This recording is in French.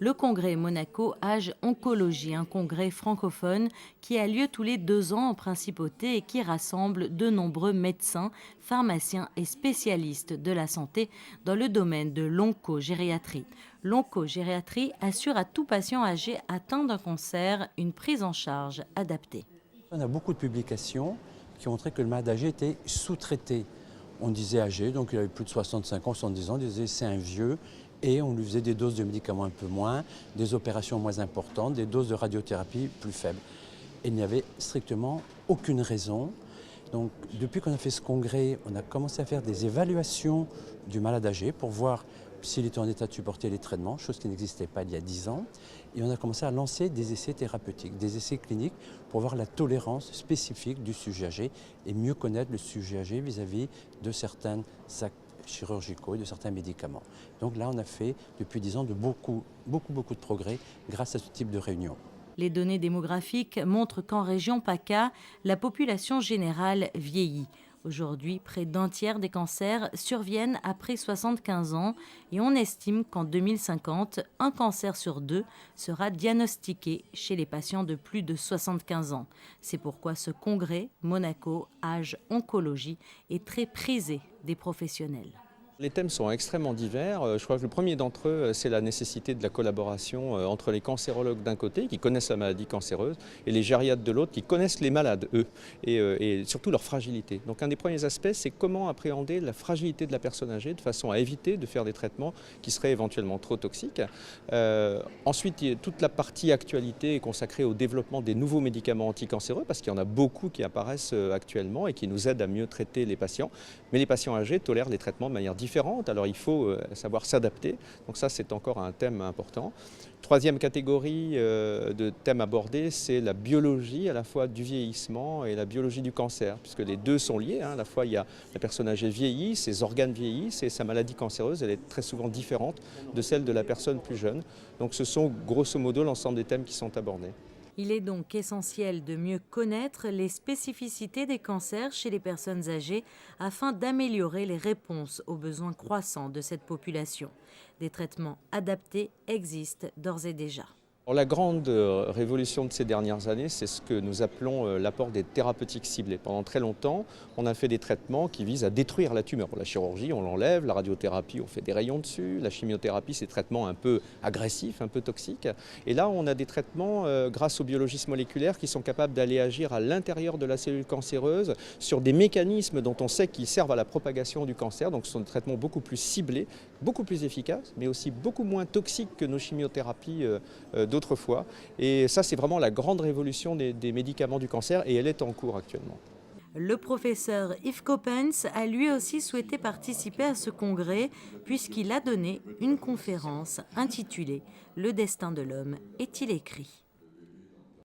Le congrès Monaco Âge Oncologie, un congrès francophone qui a lieu tous les 2 ans en principauté et qui rassemble de nombreux médecins, pharmaciens et spécialistes de la santé dans le domaine de l'oncogériatrie. L'oncogériatrie assure à tout patient âgé atteint d'un cancer une prise en charge adaptée. On a beaucoup de publications qui ont montré que le malade âgé était sous-traité. On disait âgé, donc il avait plus de 65 ans, 70 ans, on disait c'est un vieux, et on lui faisait des doses de médicaments un peu moins, des opérations moins importantes, des doses de radiothérapie plus faibles. Et il n'y avait strictement aucune raison. Donc depuis qu'on a fait ce congrès, on a commencé à faire des évaluations du malade âgé pour voir s'il était en état de supporter les traitements, chose qui n'existait pas il y a 10 ans. Et on a commencé à lancer des essais thérapeutiques, des essais cliniques pour voir la tolérance spécifique du sujet âgé et mieux connaître le sujet âgé vis-à-vis de certains actes chirurgicaux et de certains médicaments. Donc là, on a fait depuis 10 ans beaucoup de progrès grâce à ce type de réunion. Les données démographiques montrent qu'en région PACA, la population générale vieillit. Aujourd'hui, près d'un tiers des cancers surviennent après 75 ans et on estime qu'en 2050, un cancer sur 2 sera diagnostiqué chez les patients de plus de 75 ans. C'est pourquoi ce congrès Monaco Âge Oncologie est très prisé des professionnels. Les thèmes sont extrêmement divers. Je crois que le premier d'entre eux, c'est la nécessité de la collaboration entre les cancérologues d'un côté, qui connaissent la maladie cancéreuse, et les gériatres de l'autre, qui connaissent les malades, eux, et surtout leur fragilité. Donc un des premiers aspects, c'est comment appréhender la fragilité de la personne âgée de façon à éviter de faire des traitements qui seraient éventuellement trop toxiques. Ensuite, toute la partie actualité est consacrée au développement des nouveaux médicaments anticancéreux, parce qu'il y en a beaucoup qui apparaissent actuellement et qui nous aident à mieux traiter les patients. Mais les patients âgés tolèrent les traitements de manière différentes, alors il faut savoir s'adapter. Donc ça, c'est encore un thème important. Troisième catégorie de thèmes abordés, c'est la biologie à la fois du vieillissement et la biologie du cancer, puisque les deux sont liés. À la fois, il y a la personne âgée vieillit, ses organes vieillissent et sa maladie cancéreuse, elle est très souvent différente de celle de la personne plus jeune. Donc ce sont grosso modo l'ensemble des thèmes qui sont abordés. Il est donc essentiel de mieux connaître les spécificités des cancers chez les personnes âgées afin d'améliorer les réponses aux besoins croissants de cette population. Des traitements adaptés existent d'ores et déjà. Alors, la grande révolution de ces dernières années, c'est ce que nous appelons l'apport des thérapeutiques ciblées. Pendant très longtemps, on a fait des traitements qui visent à détruire la tumeur. Pour la chirurgie, on l'enlève, la radiothérapie, on fait des rayons dessus, la chimiothérapie, c'est des traitements un peu agressifs, un peu toxiques. Et là, on a des traitements grâce aux biologistes moléculaires qui sont capables d'aller agir à l'intérieur de la cellule cancéreuse sur des mécanismes dont on sait qu'ils servent à la propagation du cancer. Donc ce sont des traitements beaucoup plus ciblés, beaucoup plus efficaces, mais aussi beaucoup moins toxiques que nos chimiothérapies d'autrefois. Et ça, c'est vraiment la grande révolution des médicaments du cancer et elle est en cours actuellement. Le professeur Yves Coppens a lui aussi souhaité participer à ce congrès puisqu'il a donné une conférence intitulée « Le destin de l'homme est-il écrit ?»